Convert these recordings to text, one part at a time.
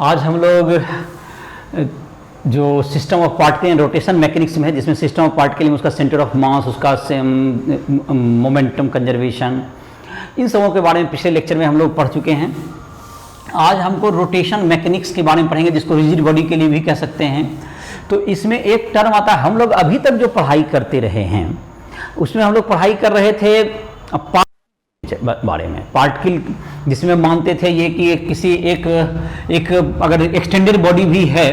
आज हम लोग जो system of particle and rotation mechanics में है, जिसमें सिस्टम ऑफ पार्टिकल में उसका सेंटर ऑफ मास, उसका मोमेंटम कंजर्वेशन, इन सबों के बारे में पिछले लेक्चर में हम लोग पढ़ चुके हैं। आज हमको रोटेशन मैकेनिक्स के बारे में पढ़ेंगे, जिसको रिजिड बॉडी के लिए भी कह सकते हैं। तो इसमें एक टर्म आता है, हम लोग अभी तक जो पढ़ाई करते रहे हैं उसमें हम लोग पढ़ाई कर रहे थे बारे में, पार्टिकल, जिसमें मानते थे ये कि किसी एक अगर एक्सटेंडेड बॉडी भी है,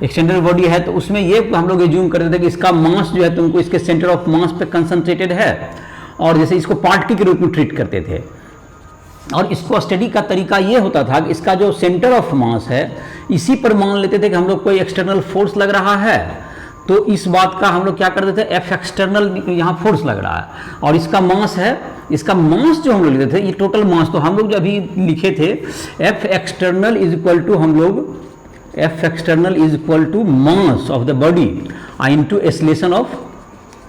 एक्सटेंडेड बॉडी है तो उसमें ये हम लोग एज्यूम करते थे कि इसका मास जो है तुमको इसके सेंटर ऑफ मास पे कंसंट्रेटेड है, और जैसे इसको पार्टिकल के रूप में ट्रीट करते थे। और इसको स्टडी का तरीका ये होता था कि इसका जो सेंटर ऑफ मास है इसी पर मान लेते थे कि हम लोग कोई एक्सटर्नल फोर्स लग रहा है, तो इस बात का हम लोग क्या करते थे, एफ एक्सटर्नल यहाँ फोर्स लग रहा है और इसका मास है, इसका मास जो हम लोग लिखते थे ये टोटल मास, तो हम लोग जो अभी लिखे थे F external is equal to, हम लोग F external is equal to mass of the body into acceleration of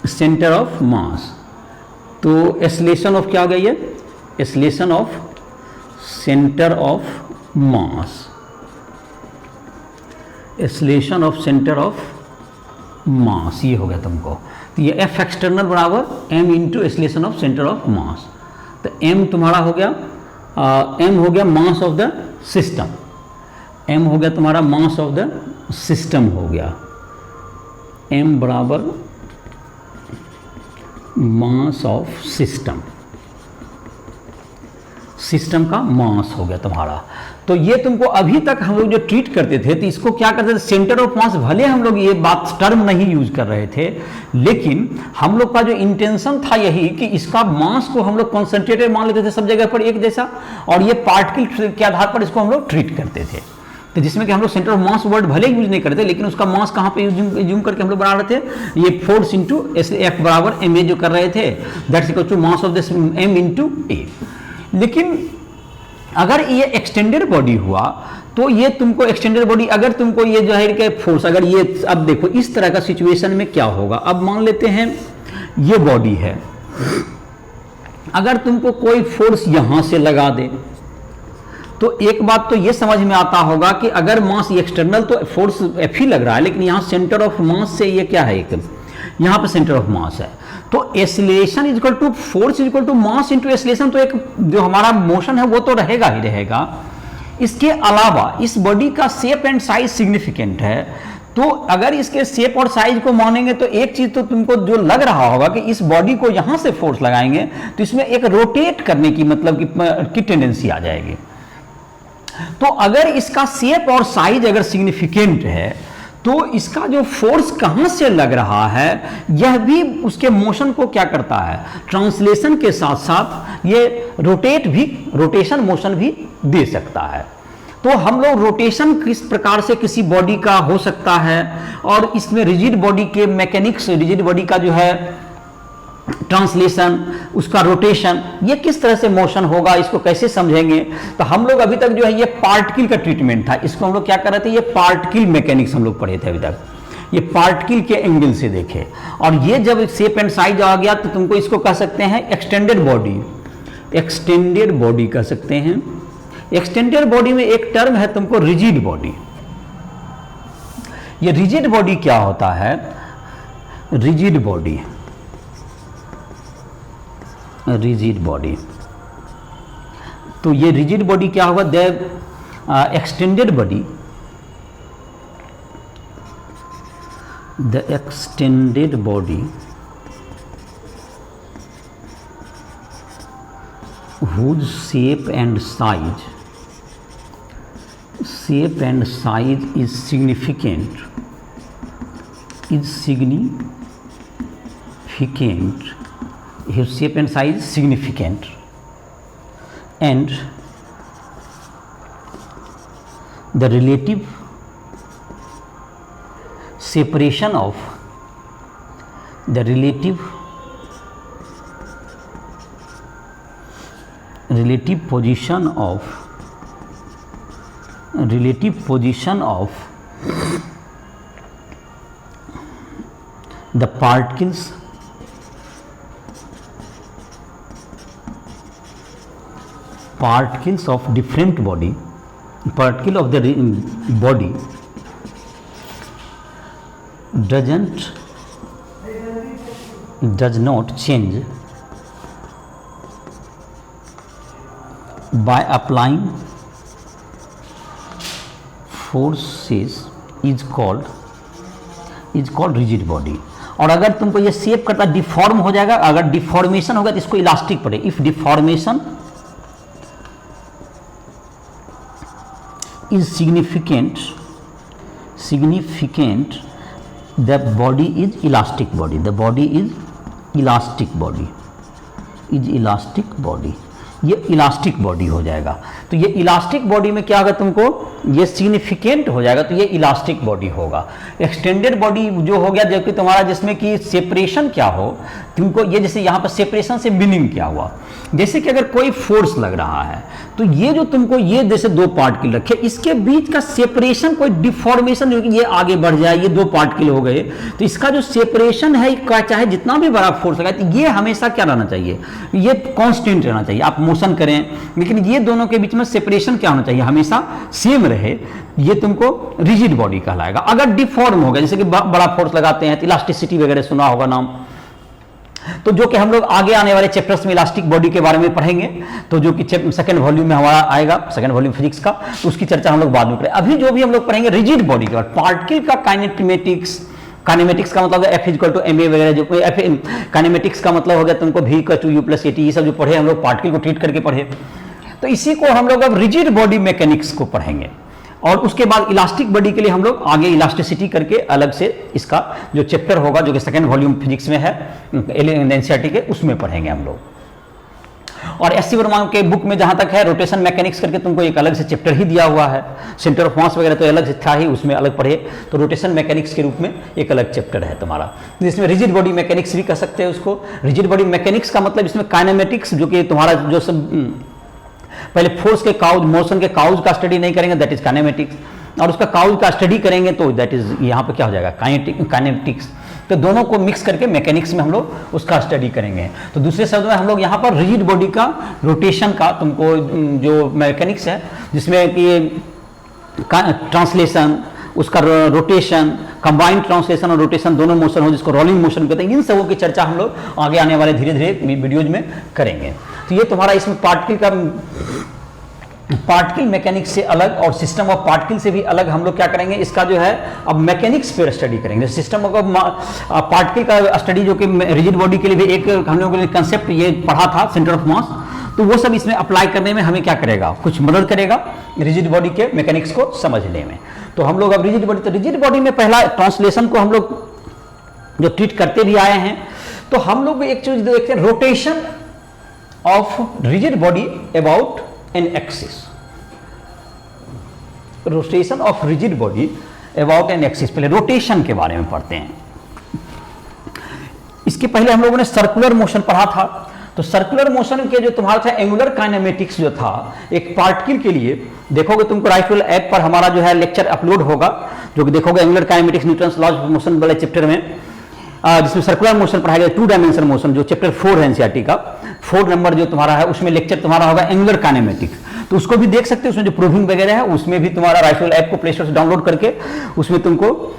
centre of mass. तो एक्सेलरेशन ऑफ क्या हो गया, ये acceleration of centre of mass, acceleration of centre of mass, ये हो गया तुमको। तो ये एफ एक्सटर्नल बराबर M into acceleration of centre of mass. तो एम तुम्हारा हो गया, एम हो गया mass of the system, M हो गया तुम्हारा मास ऑफ द सिस्टम हो गया, एम बराबर मास ऑफ सिस्टम, सिस्टम का मास हो गया तुम्हारा। तो ये तुमको अभी तक हम लोग जो ट्रीट करते थे तो इसको क्या करते थे, सेंटर ऑफ मास, भले हम लोग ये बात टर्म नहीं यूज कर रहे थे, लेकिन हम लोग का जो इंटेंशन था यही कि इसका मास को हम लोग कॉन्सेंट्रेटेड मान लेते थे सब जगह पर एक जैसा, और ये पार्टिकल के आधार पर इसको हम लोग ट्रीट करते थे। तो जिसमें कि हम लोग सेंटर ऑफ मास वर्ड भले यूज नहीं करते, लेकिन उसका मास कहाँ पे यूज करके हम लोग बना रहे थे, ये फोर्स इंटू एफ बराबर एम ए जो कर रहे थे, that's equal to mass of this M into A. लेकिन अगर ये एक्सटेंडेड बॉडी हुआ तो ये तुमको एक्सटेंडेड बॉडी, अगर तुमको ये जो है कि फोर्स, अगर ये, अब देखो इस तरह का सिचुएशन में क्या होगा, अब मान लेते हैं ये बॉडी है, अगर तुमको कोई फोर्स यहां से लगा दे तो एक बात तो ये समझ में आता होगा कि अगर मास एक्सटर्नल तो फोर्स एफ ही लग रहा है, लेकिन यहां सेंटर ऑफ मास से ये क्या है, एक यहां पे सेंटर ऑफ मास है, तो acceleration is equal to force is equal to mass into acceleration, तो एक जो हमारा मोशन है वो तो रहेगा ही रहेगा। इसके अलावा इस बॉडी का शेप एंड साइज सिग्निफिकेंट है, तो अगर इसके शेप और साइज को मानेंगे तो एक चीज तो तुमको जो लग रहा होगा कि इस बॉडी को यहां से फोर्स लगाएंगे तो इसमें एक रोटेट करने की मतलब की टेंडेंसी आ जाएगी। तो अगर इसका शेप और साइज अगर सिग्निफिकेंट है तो इसका जो फोर्स कहां से लग रहा है यह भी उसके मोशन को क्या करता है, ट्रांसलेशन के साथ साथ ये रोटेशन मोशन भी दे सकता है। तो हम लोग रोटेशन किस प्रकार से किसी बॉडी का हो सकता है, और इसमें रिजिड बॉडी के मैकेनिक्स, रिजिड बॉडी का जो है ट्रांसलेशन, उसका रोटेशन, ये किस तरह से मोशन होगा, इसको कैसे समझेंगे। तो हम लोग अभी तक जो है ये पार्टिकल का ट्रीटमेंट था, इसको हम लोग क्या कर रहे थे, ये पार्टिकल मैकेनिक्स हम लोग पढ़े थे अभी तक, ये पार्टिकल के एंगल से देखे। और ये जब शेप एंड साइज आ गया तो तुमको इसको कह सकते हैं एक्सटेंडेड बॉडी, एक्सटेंडेड बॉडी कह सकते हैं। एक्सटेंडेड बॉडी में एक टर्म है तुमको रिजिड बॉडी। ये रिजिड बॉडी क्या होता है, रिजिड बॉडी, रिजिड बॉडी, तो ये रिजिड बॉडी क्या होगा, the extended body, the extended body whose shape and size is significant, his shape and size is significant, and the relative separation of the relative position of the particles of different body particle of the body does not change by applying forces is called rigid body। और अगर तुमको ये shape करता deform हो जाएगा, अगर deformation होगा तो इसको इलास्टिक पड़े। If deformation is significant the body is elastic body, the body is elastic body, ये इलास्टिक बॉडी हो जाएगा। तो ये इलास्टिक बॉडी में क्या होगा, तुमको ये सिग्निफिकेंट हो जाएगा तो ये इलास्टिक बॉडी होगा। एक्सटेंडेड बॉडी जो हो गया जबकि तुम्हारा जिसमें कि सेपरेशन क्या हो, तुमको ये जैसे यहाँ पर सेपरेशन से मीनिंग क्या हुआ, जैसे कि अगर कोई फोर्स लग रहा है तो ये जो तुमको ये जैसे दो पार्टिकल रखे इसके बीच का सेपरेशन कोई डिफॉर्मेशन जो कि ये आगे बढ़ जाए, ये दो पार्टिकल हो गए तो इसका जो सेपरेशन है चाहे जितना भी बड़ा फोर्स लगा तो ये हमेशा क्या रहना चाहिए, ये कांस्टेंट रहना चाहिए। आप मोशन करें लेकिन ये दोनों के बीच में सेपरेशन क्या होना चाहिए, हमेशा सेम रहे, ये तुमको रिजिड बॉडी कहलाएगा। अगर डिफॉर्म हो गया जैसे कि बड़ा फोर्स लगाते हैं तो इलास्टिसिटी वगैरह सुना होगा नाम, तो जो कि हम लोग आगे आने वाले चैप्टर्स में इलास्टिक बॉडी के बारे में पढ़ेंगे, तो जो कि सेकंड वॉल्यूम में हमारा आएगा, सेकंड वॉल्यूम फिजिक्स का, तो उसकी चर्चा हम लोग बाद में करें। अभी जो भी हम लोग पढ़ेंगे रिजिड बॉडी के बाद पार्टिकल का काइनेमेटिक्स का मतलब F = ma वगैरह, जो काइनेमेटिक्स का मतलब हो गया तुमको V = U + AT, ये सब जो पढ़े हम लोग पार्टिकल को ट्रीट करके पढ़े, तो इसी को हम लोग अब रिजिड बॉडी मैकेनिक्स को पढ़ेंगे। और उसके बाद इलास्टिक बॉडी के लिए हम लोग आगे इलास्टिसिटी करके अलग से इसका जो चैप्टर होगा जो कि सेकंड वॉल्यूम फिजिक्स में है एनसीईआरटी के, उसमें पढ़ेंगे हम लोग। और एससी वर्मा के बुक में जहां तक है रोटेशन मैकेनिक्स करके तुमको एक अलग से चैप्टर ही दिया हुआ है, सेंटर ऑफ मास वगैरह तो अलग से था ही, उसमें अलग पढ़े, तो रोटेशन मैकेनिक्स के रूप में एक अलग चैप्टर है तुम्हारा, जिसमें रिजिड बॉडी मैकेनिक्स भी कह सकते हैं उसको। रिजिड बॉडी मैकेनिक्स का मतलब इसमें काइनेमेटिक्स जो कि तुम्हारा जो सब पहले फोर्स के काउज मोशन के काउज का स्टडी नहीं करेंगे, दैट इज काइनेमेटिक्स, और उसका काउज का स्टडी करेंगे तो दैट इज यहाँ पे क्या हो जाएगा काइनेटिक्स। तो दोनों को मिक्स करके मैकेनिक्स में हम लोग उसका स्टडी करेंगे। तो दूसरे शब्द में हम लोग यहाँ पर रिजिड बॉडी का रोटेशन का तुमको जो मैकेनिक्स है जिसमें कि ट्रांसलेशन, उसका रोटेशन, कंबाइंड ट्रांसलेशन और रोटेशन दोनों मोशन हो जिसको रोलिंग मोशन कहते हैं, इन सबों की चर्चा हम लोग आगे आने वाले धीरे धीरे वीडियोज में करेंगे। तो ये तुम्हारा इसमें पार्टिकल मैकेनिक्स से अलग और सिस्टम ऑफ पार्टिकल से भी अलग हम लोग क्या करेंगे, इसका जो है अब मैकेनिक्स पे स्टडी करेंगे। सिस्टम ऑफ पार्टिकल का स्टडी जो कि रिजिड बॉडी के लिए भी एक हम लोगों ने कंसेप्ट ये पढ़ा था सेंटर ऑफ मास, तो वो सब इसमें अप्लाई करने में हमें क्या करेगा, कुछ मदद करेगा रिजिड बॉडी के मैकेनिक्स को समझने में। तो हम लोग अब रिजिड बॉडी में पहला ट्रांसलेशन को हम लोग जो ट्रीट करते भी आए हैं, तो हम लोग एक चीज देखते हैं, rotation of rigid body about an axis. Rotation of rigid body about an axis, पहले रोटेशन के बारे में पढ़ते हैं। इसके पहले हम लोगों ने सर्कुलर मोशन पढ़ा था, तो सर्कुलर मोशन के जो तुम्हारा था एंगुलर काइनेमेटिक्स जो था एक पार्टिकल के लिए, देखोगे तुमको राइफल ऐप पर हमारा जो है लेक्चर अपलोड होगा, जो कि देखोगे angular kinematics Newton's laws of motion वाले चैप्टर में, जिसमें सर्कुलर मोशन पढ़ाया गया, 2 डायमेंशन मोशन, जो चैप्टर 4 है एनसीईआरटी का 4 नंबर जो तुम्हारा है, उसमें लेक्चर तुम्हारा होगा एंगुलर काइनेमेटिक्स। तो उसको भी देख सकते हो, उसमें जो प्रूविंग वगैरह है उसमें भी तुम्हारा राइफल ऐप को प्ले स्टोर से डाउनलोड करके उसमें तुमको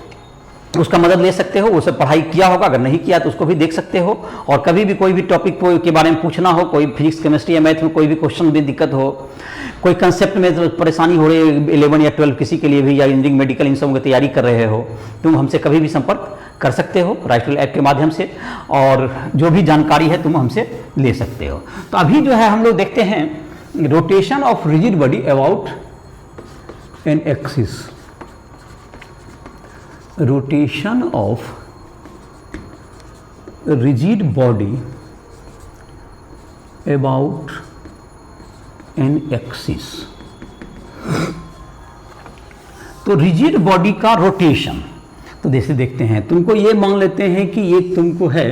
उसका मदद ले सकते हो। वो सब पढ़ाई किया होगा, अगर नहीं किया तो उसको भी देख सकते हो। और कभी भी कोई भी टॉपिक के बारे में पूछना हो, कोई फिजिक्स केमिस्ट्री या मैथ में कोई भी क्वेश्चन में दिक्कत हो, कोई कंसेप्ट में तो परेशानी हो रही है 11 या 12 किसी के लिए भी, या इंजीनियरिंग मेडिकल इन सब की तैयारी कर रहे हो, तुम हमसे कभी भी संपर्क कर सकते हो राइफल ऐप के माध्यम से, और जो भी जानकारी है तुम हमसे ले सकते हो। तो अभी जो है हम लोग देखते हैं rotation of rigid body about an axis. Rotation of rigid body about an axis. तो रिजिड बॉडी का रोटेशन, तो जैसे देखते हैं, तुमको ये मान लेते हैं कि ये तुमको है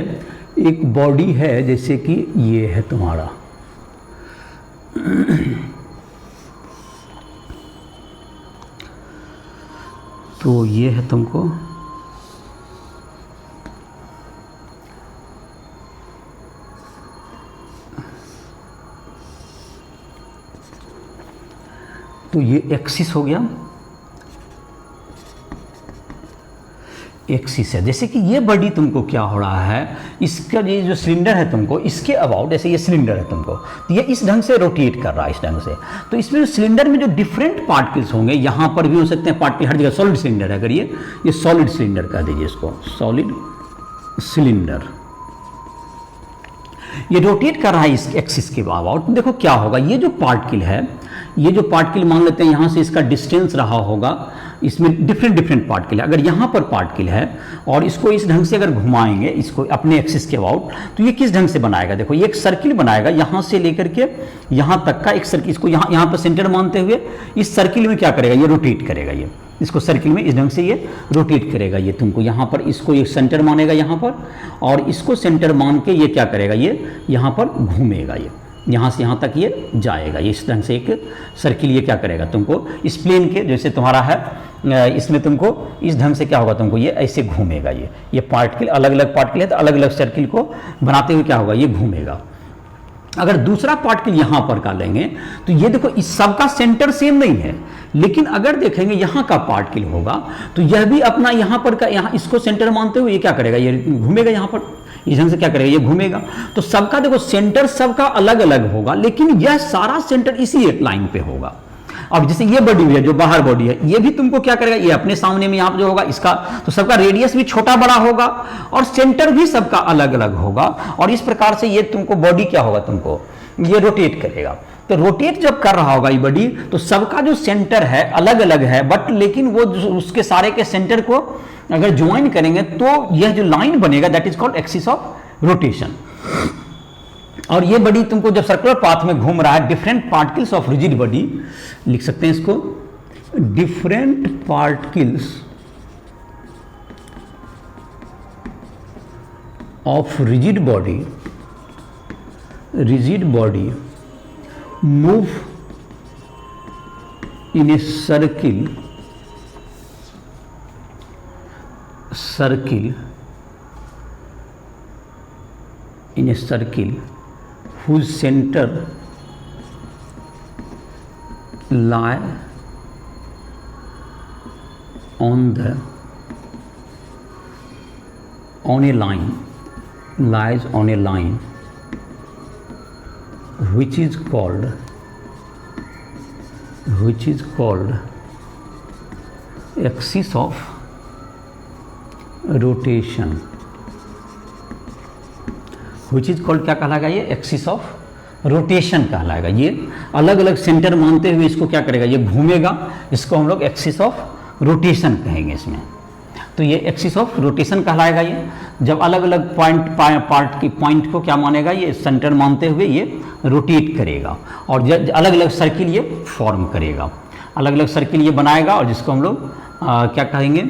एक बॉडी है, जैसे कि ये है तुम्हारा तो ये है तुमको तो ये एक्सिस हो गया, एक्सिस है। जैसे कि ये बॉडी तुमको क्या हो रहा है, इसका ये जो सिलेंडर है तुमको इसके अबाउट, जैसे ये सिलेंडर है तुमको, तो ये इस ढंग से रोटेट कर रहा है, इस ढंग से। तो इसमें जो सिलेंडर में जो डिफरेंट पार्टिकल्स होंगे, यहाँ पर भी हो सकते हैं पार्टिकल, हर जगह सॉलिड सिलेंडर है। अगर ये सॉलिड सिलेंडर कह दीजिए इसको, सॉलिड सिलेंडर, ये रोटेट कर रहा है इस एक्सिस के अबाउट। देखो क्या होगा, ये जो पार्टिकल है, ये जो पार्टिकल मान लेते हैं यहाँ से इसका डिस्टेंस रहा होगा, इसमें डिफरेंट पार्टिकल है। अगर यहाँ पर पार्टिकल है और इसको इस ढंग से अगर घुमाएंगे इसको अपने एक्सिस के अबाउट, तो ये किस ढंग से बनाएगा, देखो ये एक सर्किल बनाएगा, यहाँ से लेकर के यहाँ तक का एक सर्किल। इसको यहाँ पर सेंटर मानते हुए इस सर्किल में क्या करेगा, ये रोटेट करेगा, ये इसको सर्किल में इस ढंग से ये रोटेट करेगा। ये तुमको यहाँ पर इसको एक सेंटर मानेगा यहाँ पर, और इसको सेंटर मान के ये क्या करेगा, ये यहाँ पर घूमेगा, ये यहाँ से यहाँ तक ये जाएगा। ये इस ढंग से एक सर्किल ये क्या करेगा, तुमको इस प्लेन के जैसे तुम्हारा है, इसमें तुमको इस ढंग से क्या होगा, तुमको ये ऐसे घूमेगा। ये पार्टिकल अलग अलग पार्टिकल है, तो अलग अलग सर्किल को बनाते हुए क्या होगा, ये घूमेगा। अगर दूसरा पार्टिकल यहाँ पर का लेंगे तो ये देखो इस सबका सेंटर सेम नहीं है, लेकिन अगर देखेंगे यहाँ का पार्टिकल होगा तो यह भी अपना यहाँ पर का, यहाँ इसको सेंटर मानते हुए ये क्या करेगा, ये घूमेगा यहाँ पर, इस ढंग से क्या करेगा, ये घूमेगा। तो सबका देखो सेंटर सबका अलग अलग होगा, लेकिन यह सारा सेंटर इसी एक लाइन पे होगा। अब जैसे ये बॉडी है जो बाहर बॉडी है, ये भी तुमको क्या करेगा, ये अपने सामने में यहाँ जो होगा इसका, तो सबका रेडियस भी छोटा बड़ा होगा और सेंटर भी सबका अलग अलग होगा। और इस प्रकार से ये तुमको बॉडी क्या होगा, तुमको ये रोटेट करेगा। तो रोटेट जब कर रहा होगा ये बॉडी, तो सबका जो सेंटर है अलग अलग है, बट लेकिन वो उसके सारे के सेंटर को अगर ज्वाइन करेंगे तो यह जो लाइन बनेगा, that is called axis of rotation. और ये बॉडी तुमको जब सर्कुलर पाथ में घूम रहा है, different particles of rigid body, लिख सकते हैं इसको, different particles of rigid body move in a circle whose center lie on a line, lies on a line which is called axis of rotation, which is called क्या कहलाएगा, ये axis of rotation कहलाएगा। ये अलग अलग centre मानते हुए इसको क्या करेगा, ये घूमेगा, इसको हम लोग एक्सिस ऑफ रोटेशन कहेंगे इसमें। तो ये एक्सिस ऑफ रोटेशन कहलाएगा। ये जब अलग अलग पॉइंट को क्या मानेगा, ये सेंटर मानते हुए ये रोटेट करेगा और अलग अलग सर्किल ये फॉर्म करेगा, अलग अलग सर्किल ये बनाएगा, और जिसको हम लोग क्या कहेंगे,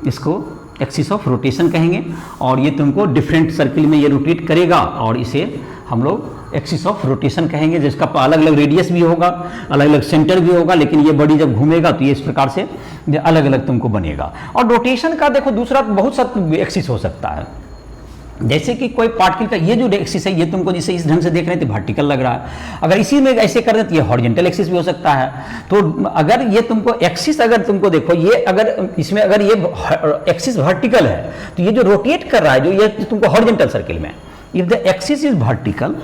इसको एक्सिस ऑफ रोटेशन कहेंगे। और ये तुमको डिफरेंट सर्किल में ये रोटेट करेगा और इसे हम लोग एक्सिस ऑफ रोटेशन कहेंगे, जिसका अलग अलग रेडियस भी होगा, अलग अलग सेंटर भी होगा, लेकिन ये बॉडी जब घूमेगा तो ये इस प्रकार से अलग अलग तुमको बनेगा। और रोटेशन का देखो दूसरा बहुत सा एक्सिस हो सकता है, जैसे कि कोई पार्टिकल का ये जो एक्सिस है, ये तुमको जैसे इस ढंग से देख रहे थे वर्टिकल लग रहा है, अगर इसी में ऐसे कर दें तो ये हॉरिजॉन्टल एक्सिस भी हो सकता है। तो अगर ये तुमको एक्सिस अगर तुमको देखो, ये अगर इसमें अगर ये एक्सिस वर्टिकल है तो ये जो रोटेट कर रहा है, जो ये तुमको हॉरिजॉन्टल सर्किल में, if the axis is vertical,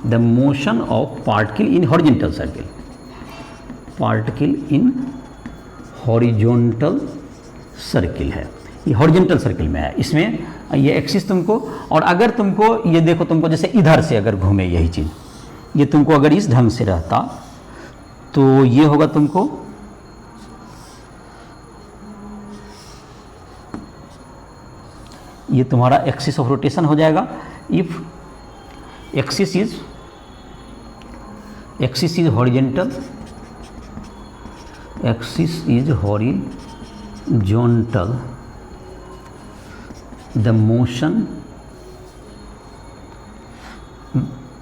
the motion of particle in horizontal circle, है, ये हॉरिजॉन्टल सर्किल में है। इसमें ये एक्सिस तुमको, और अगर तुमको ये देखो, तुमको जैसे इधर से अगर घूमे यही चीज, ये तुमको अगर इस ढंग से रहता तो ये होगा तुमको ये तुम्हारा एक्सिस ऑफ रोटेशन हो जाएगा। If axis is horizontal, the motion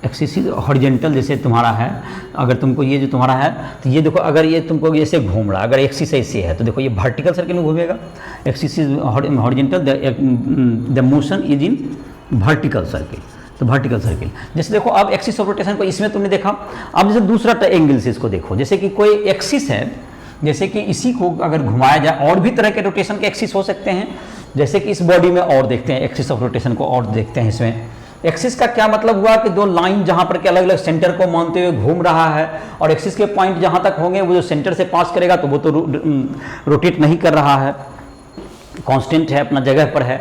axis is horizontal, जैसे तुम्हारा है, अगर तुमको ये जो तुम्हारा है तो ये देखो, अगर ये तुमको ऐसे घूम रहा है, अगर एक्सिस ऐसे है तो देखो ये वर्टिकल सर्किल में घूमेगा। Axis is horizontal, the motion is in vertical circle, तो वर्टिकल सर्किल। जैसे देखो अब एक्सिस ऑफ रोटेशन को इसमें तुमने देखा, अब जैसे दूसरा एंगल से इसको देखो, जैसे कि कोई एक्सिस है, जैसे कि इसी को अगर घुमाया जाए, और भी तरह के रोटेशन के एक्सिस हो सकते हैं, जैसे कि इस बॉडी में और देखते हैं एक्सिस ऑफ रोटेशन को, और देखते हैं इसमें एक्सिस का क्या मतलब हुआ कि दो लाइन जहां पर के अलग अलग सेंटर को मानते हुए घूम रहा है, और एक्सिस के पॉइंट जहां तक होंगे वो जो सेंटर से पास करेगा तो वो तो रोटेट नहीं कर रहा है, कांस्टेंट है, अपना जगह पर है।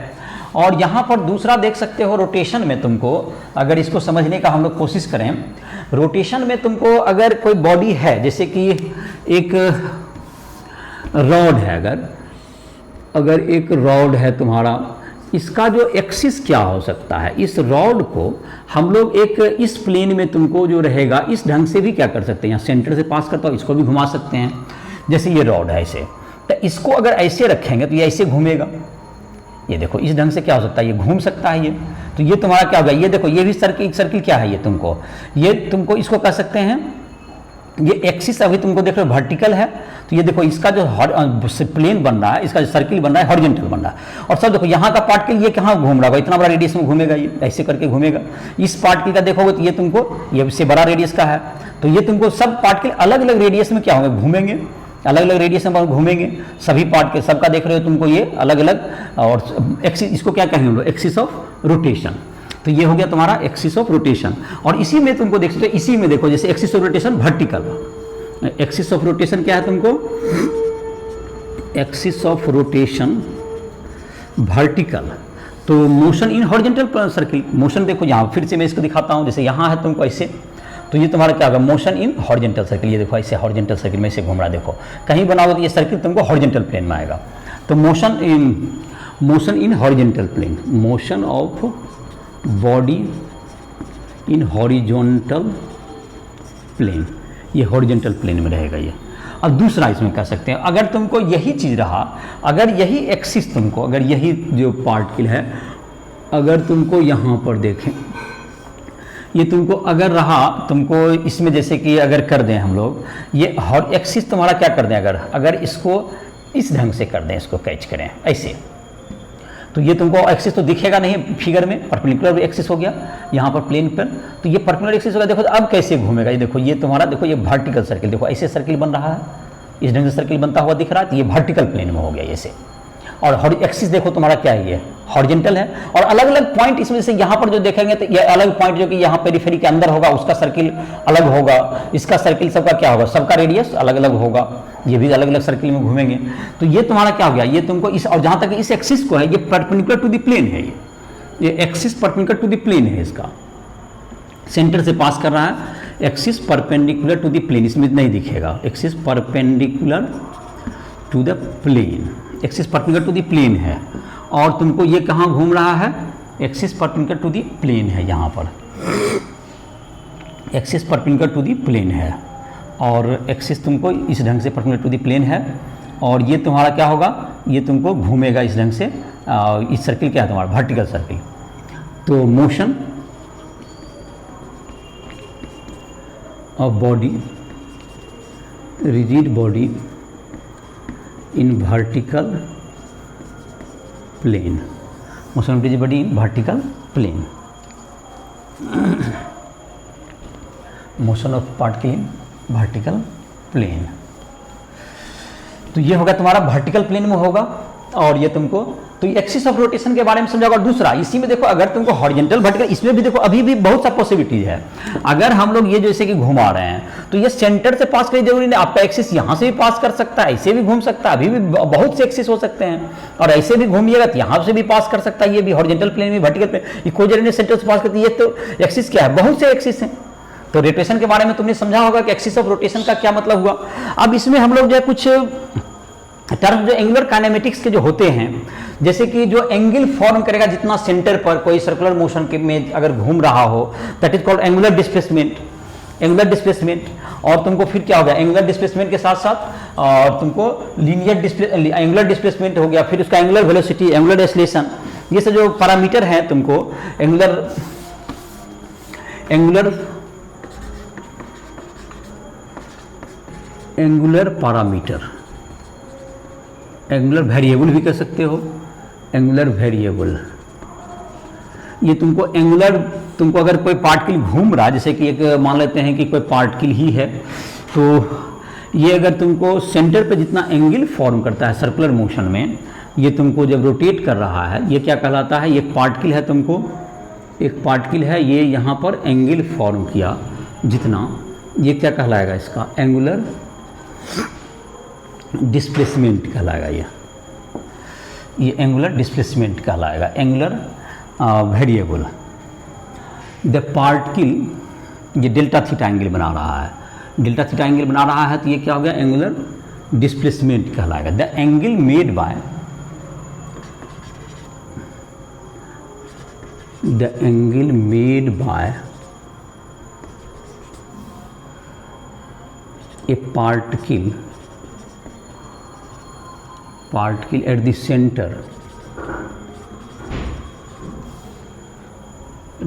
और यहाँ पर दूसरा देख सकते हो रोटेशन में तुमको, अगर इसको समझने का हम लोग कोशिश करें, रोटेशन में तुमको अगर कोई बॉडी है, जैसे कि एक रॉड है, अगर एक रॉड है तुम्हारा, इसका जो एक्सिस क्या हो सकता है, इस रॉड को हम लोग एक इस प्लेन में तुमको जो रहेगा इस ढंग से भी क्या कर सकते हैं, यहाँ सेंटर से पास करता हो, इसको भी घुमा सकते हैं। जैसे ये रॉड है ऐसे, तो इसको अगर ऐसे रखेंगे तो ये ऐसे घूमेगा, ये देखो इस ढंग से क्या हो सकता है, ये घूम सकता है ये, तो ये तुम्हारा क्या होगा, ये देखो ये भी सर्किल क्या है, ये तुमको इसको कह सकते हैं, ये एक्सिस अभी तुमको देख रहे हो वर्टिकल है, तो ये देखो इसका जो प्लेन बन रहा है, इसका जो सर्किल बन रहा है हॉरिजॉन्टल बन रहा है। और सब देखो यहाँ का पार्टिकल ये कहाँ घूम रहा होगा, इतना बड़ा रेडियस में घूमेगा, ये ऐसे करके घूमेगा। इस पार्टिकल का देखोगे तो ये तुमको ये इससे बड़ा रेडियस का है, तो ये तुमको सब पार्टिकल अलग अलग रेडियस में क्या होंगे, घूमेंगे, अलग अलग रेडियस में घूमेंगे, सभी पार्टिकल सबका देख रहे हो तुमको ये अलग अलग। और एक्सिस, इसको क्या कहेंगे हम लोग, एक्सिस ऑफ रोटेशन। तो ये हो गया तुम्हारा एक्सिस ऑफ रोटेशन। और इसी में तुमको देख सकते हो, इसी में देखो जैसे axis of rotation vertical, axis of rotation क्या है तुमको, एक्सिस ऑफ रोटेशन वर्टिकल, तो motion in horizontal circle. Motion देखो यहाँ फिर से मैं इसको दिखाता हूँ, जैसे यहाँ है तुमको ऐसे, तो ये तुम्हारा क्या होगा, मोशन इन हॉरिजॉन्टल सर्किल। ये देखो ऐसे हॉरिजॉन्टल सर्किल में ऐसे घूम रहा है, देखो कहीं बनाओगे तो ये सर्किल तुमको हॉरिजॉन्टल प्लेन में आएगा। तो motion in horizontal plane, motion of body in horizontal plane, ये हॉरिजॉन्टल प्लेन में रहेगा ये। अब दूसरा इसमें कह सकते हैं, अगर तुमको यही चीज़ रहा, अगर यही एक्सिस तुमको, अगर यही जो पार्टिकल है, अगर तुमको यहाँ पर देखें, ये तुमको अगर रहा, तुमको इसमें जैसे कि अगर कर दें हम लोग, ये हॉर एक्सिस तुम्हारा क्या कर दें, अगर इसको इस ढंग से कर दें, इसको कैच करें ऐसे, तो ये तुमको एक्सिस तो दिखेगा नहीं फिगर में, परपेंडिकुलर एक्सिस हो गया यहाँ पर प्लेन पर, तो ये परपेंडिकुलर एक्सिस होगा। देखो तो अब कैसे घूमेगा, ये देखो ये तुम्हारा, देखो ये वर्टिकल सर्किल, देखो ऐसे सर्किल बन रहा है, इस ढंग से सर्किल बनता हुआ दिख रहा है, तो ये वर्टिकल प्लेन में हो गया ऐसे। और एक्सिस देखो तुम्हारा क्या है, ये हॉरिजॉन्टल है। और अलग अलग पॉइंट इसमें से यहाँ पर जो देखेंगे तो ये अलग पॉइंट जो कि यहाँ पेरिफेरी के अंदर होगा, उसका सर्किल अलग होगा, इसका सर्किल सबका क्या होगा, सबका रेडियस अलग अलग होगा, ये भी अलग अलग सर्किल में घूमेंगे। तो ये तुम्हारा क्या हो गया, ये तुमको इस, और जहाँ तक इस एक्सिस को है, ये परपेंडिकुलर टू द प्लेन है, ये axis perpendicular to the plane है, इसका सेंटर से पास कर रहा है, axis perpendicular to the plane, इसमें नहीं दिखेगा, axis perpendicular to the plane, axis perpendicular to the plane है। और तुमको ये कहाँ घूम रहा है, axis perpendicular to the plane है, यहाँ पर axis perpendicular to the plane है, और एक्सिस तुमको इस ढंग से परपेंडिकुलर टू द प्लेन है। और ये तुम्हारा क्या होगा, ये तुमको घूमेगा इस ढंग से, इस सर्किल क्या है तुम्हारा, वर्टिकल सर्किल। तो motion of body, rigid body in vertical plane, motion of rigid body in vertical plane, motion of particle in vertical plane. तो ये होगा तुम्हारा वर्टिकल प्लेन में होगा। और ये तुमको, तो एक्सिस ऑफ रोटेशन के बारे में समझा होगा। दूसरा इसी में देखो, अगर तुमको हॉरिजॉन्टल वर्टिकल, इसमें भी देखो अभी भी बहुत सा पॉसिबिलिटीज है। अगर हम लोग ये जैसे कि घुमा रहे हैं, तो ये सेंटर से पास करनी जरूरी नहीं, आपका एक्सिस यहाँ से भी पास कर सकता है, ऐसे भी घूम सकता है, अभी भी बहुत से एक्सिस हो सकते हैं। और ऐसे भी घूमिएगा तो यहाँ से भी पास कर सकता है, ये भी हॉरिजॉन्टल प्लेन में, वर्टिकल प्लेन, ये कोई जरूरी नहीं सेंटर से पास करती है। तो एक्सिस क्या है, बहुत से एक्सिस हैं। तो रोटेशन के बारे में तुमने समझा होगा कि एक्सिस ऑफ रोटेशन का क्या मतलब हुआ। अब इसमें हम लोग जो है कुछ टर्म जो एंगुलर काइनेमेटिक्स के जो होते हैं, जैसे कि जो एंगल फॉर्म करेगा जितना सेंटर पर कोई सर्कुलर मोशन के में अगर घूम रहा हो, that is called angular displacement, angular displacement. और तुमको फिर क्या हो गया, एंगुलर डिस्प्लेसमेंट के साथ साथ और तुमको लीनियर एंगुलर डिस्प्लेसमेंट हो गया, फिर उसका एंगुलर वेलोसिटी, एंगुलर एक्सेलरेशन, ये सब जो पैरामीटर हैं तुमको एंगुलर पैरामीटर, एंगुलर वेरिएबल भी कह सकते हो, एंगुलर वेरिएबल। ये तुमको अगर कोई पार्टिकल घूम रहा है, जैसे कि एक मान लेते हैं कि कोई पार्टिकल ही है, तो ये अगर तुमको सेंटर पे जितना एंगल फॉर्म करता है सर्कुलर मोशन में, ये तुमको जब रोटेट कर रहा है, ये क्या कहलाता है? ये पार्टिकल है, तुमको एक पार्टिकल है, ये यहाँ पर एंगल फॉर्म किया जितना, ये क्या कहलाएगा? इसका एंगुलर डिस्प्लेसमेंट कहलाएगा। ये एंगुलर डिस्प्लेसमेंट कहलाएगा, एंगुलर वेरिएबल। द पार्टिकल ये डेल्टा थीटा एंगल बना रहा है, डेल्टा थीटा एंगल बना रहा है, तो ये क्या हो गया? एंगुलर डिस्प्लेसमेंट कहलाएगा। The angle made by a particle at the center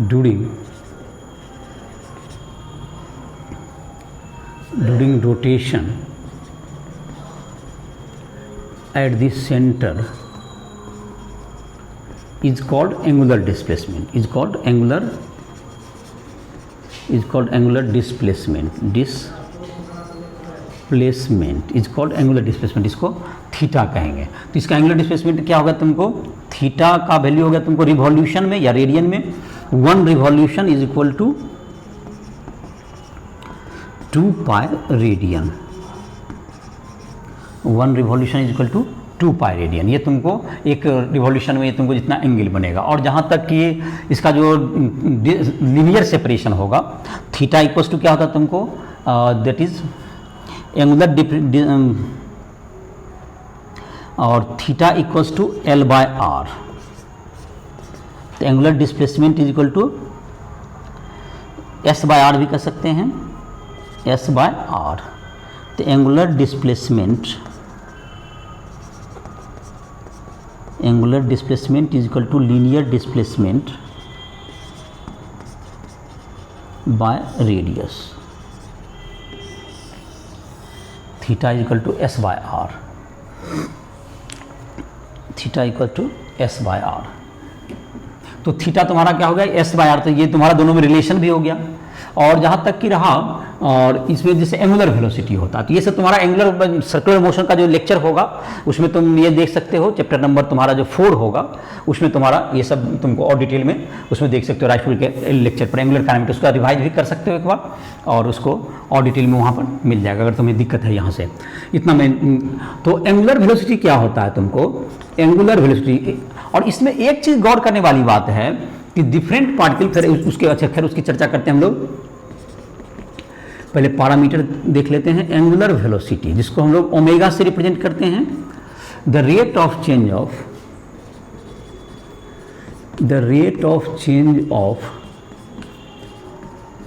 during rotation at the center is called angular displacement, is called angular displacement is called angular displacement, इसको थीटा कहेंगे। तो इसका एंगुलर डिस्प्लेसमेंट क्या होगा? तुमको theta का value होगा तुमको रिवॉल्यूशन में या रेडियन में, 1 revolution is equal to 2 pi radian, 1 revolution is equal to 2 pi radian. ये तुमको एक रिवॉल्यूशन में तुमको जितना एंगल बनेगा। और जहाँ तक कि इसका जो लीनियर सेपरेशन होगा, थीटा इक्वल्स टू क्या होता है तुमको? दैट इज एंगुलर और theta equals to L by R. तो angular displacement is equal to S by R भी कर सकते हैं, S बाय आर। तो angular displacement is equal to linear displacement by radius, theta is equal to S by R, theta equal to S by R. तो theta तुम्हारा क्या हो गया? S by R. तो ये तुम्हारा दोनों में रिलेशन भी हो गया। और जहाँ तक कि रहा, और इसमें जैसे एंगुलर वेलोसिटी होता है, तो ये सब तुम्हारा एंगुलर सर्कुलर मोशन का जो लेक्चर होगा उसमें तुम ये देख सकते हो, चैप्टर नंबर तुम्हारा जो 4 होगा उसमें तुम्हारा ये सब तुमको और डिटेल में उसमें देख सकते हो। राइफल के लेक्चर पर एंगुलर काइनेमेटिक्स उसका रिवाइज भी कर सकते हो एक बार, और उसको और डिटेल में वहाँ पर मिल जाएगा अगर तुम्हें दिक्कत है यहाँ से। इतना मैं तो एंगुलर वेलोसिटी क्या होता है तुमको? Angular velocity. और इसमें एक चीज़ गौर करने वाली बात है कि डिफरेंट पार्टिकल, फिर उसकी चर्चा करते हैं हम लोग। पहले पैरामीटर देख लेते हैं, एंगुलर वेलोसिटी, जिसको हम लोग ओमेगा से रिप्रेजेंट करते हैं। The rate of change of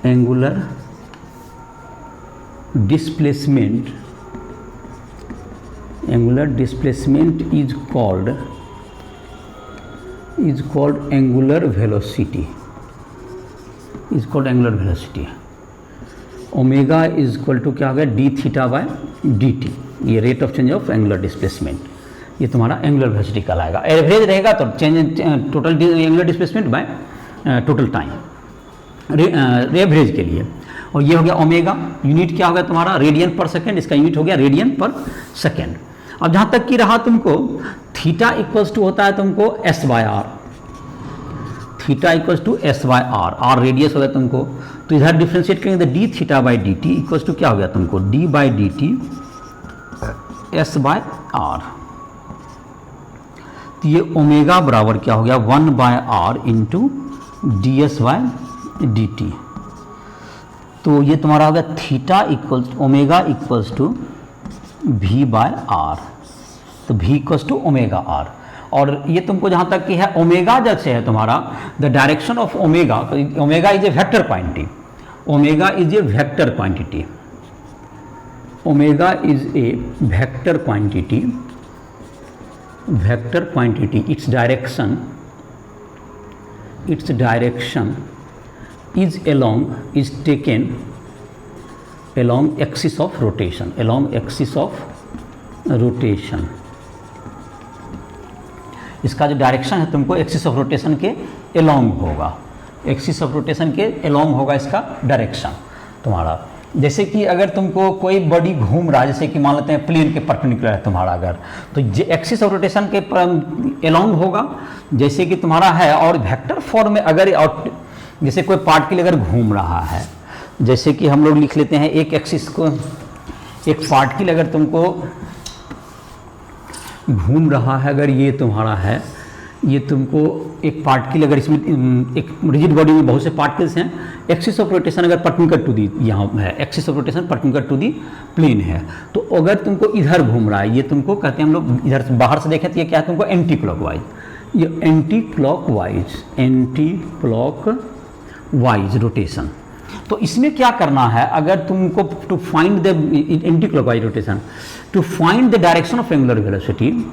angular displacement is called angular velocity, omega is equal to क्या हो गया? D theta by D T. ये rate of change of angular displacement, ये तुम्हारा एंगुलर वेलोसिटी कहलाएगा। एवरेज रहेगा तो change total angular displacement by total time, average के लिए। और ये हो गया ओमेगा। यूनिट क्या हो गया तुम्हारा? रेडियन पर सेकेंड, इसका यूनिट हो गया रेडियन पर सेकेंड। अब जहाँ तक कि रहा तुमको थीटा इक्वल्स टू होता है तुमको S by R, theta equals to S by R, R radius हो गया तुमको। तो इधर डिफ्रेंशिएट करेंगे तो D theta by D T equals to क्या हो गया तुमको? D by D T S by R. तो ये ओमेगा बराबर क्या हो गया? 1 by R into D S by D T. तो ये तुम्हारा हो गया theta equals omega equals to V by R. तो V equals to omega R. और ये तुमको जहाँ तक कि है ओमेगा जैसे है तुम्हारा, the direction of omega, omega is a vector quantity, omega is a vector quantity, omega is a vector quantity, its direction is along is taken along axis of rotation, along axis of rotation. इसका जो direction है तुमको axis of rotation के along होगा, axis of rotation के along होगा इसका direction तुम्हारा। जैसे कि अगर तुमको कोई बॉडी घूम रहा है, जैसे कि मान लेते हैं प्लेन के परपेंडिकुलर है तुम्हारा, अगर तो एक्सिस ऑफ रोटेशन के एलोंग होगा जैसे कि तुम्हारा है। और वेक्टर फॉर्म में अगर, और जैसे कोई पार्टिकल अगर घूम रहा है, जैसे कि हम लोग लिख लेते हैं एक एक्सिस को, एक पार्टिकल अगर तुमको घूम रहा है, अगर ये तुम्हारा है, ये तुमको एक पार्टिकल अगर इसमें एक रिजिड बॉडी में बहुत से पार्टिकल्स हैं, एक्सिस ऑफ रोटेशन अगर परपेंडिकुलर टू दी यहाँ है, axis of rotation perpendicular to the plane है, तो अगर तुमको इधर घूम रहा है, ये तुमको कहते हैं हम लोग इधर से बाहर से देखें तो ये क्या है तुमको एंटी क्लॉकवाइज, ये एंटी क्लॉकवाइज रोटेशन। तो इसमें क्या करना है, अगर तुमको to find the anti clockwise rotation, to find the direction of angular velocity,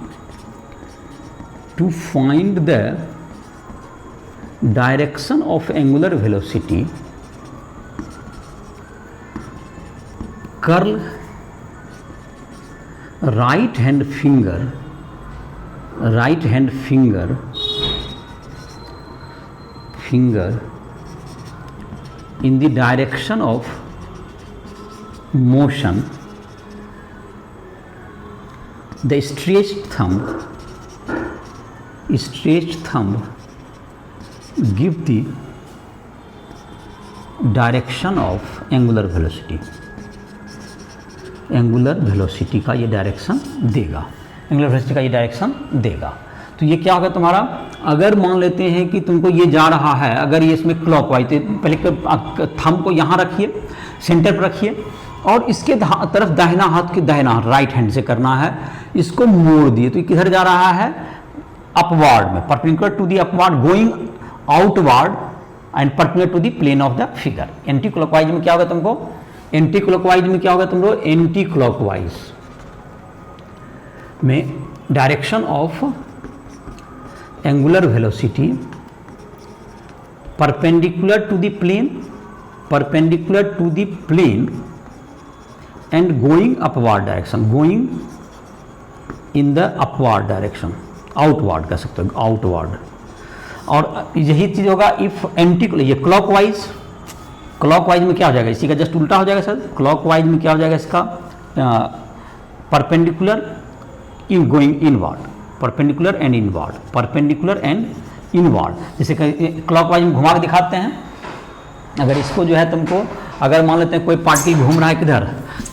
to find the direction of angular velocity, curl right hand finger in the direction of motion, the stretched thumb give the direction of angular velocity, angular velocity का ये direction देगा, angular velocity का ये direction देगा। तो ये क्या होगा तुम्हारा, अगर मान लेते हैं कि तुमको ये जा रहा है, अगर ये इसमें क्लॉकवाइज, तो पहले थंब को यहाँ रखिए, सेंटर पर रखिए, और इसके तरफ दाहिना हाथ के दाहिना हाथ राइट हैंड से करना है, इसको मोड़ दिए तो किधर जा रहा है, अपवार्ड में, perpendicular to the upward, going outward and perpendicular to the plane of the figure. Anti clockwise में क्या होगा तुमको, एंटी क्लॉकवाइज में क्या होगा तुमको, एंटी क्लॉकवाइज में direction of angular velocity perpendicular to the plane and going upward direction, going in the upward direction, outward कह सकते हो, आउटवार्ड। और यही चीज होगा इफ एंटी, ये क्लॉकवाइज में क्या हो जाएगा, इसी का जस्ट उल्टा हो जाएगा सर। क्लॉकवाइज में क्या हो जाएगा इसका, perpendicular in going inward, perpendicular and inward, perpendicular and inward. जैसे क्लॉकवाइज में घुमा के दिखाते हैं, अगर इसको जो है तुमको, अगर मान लेते हैं कोई पार्टिकल घूम रहा है किधर,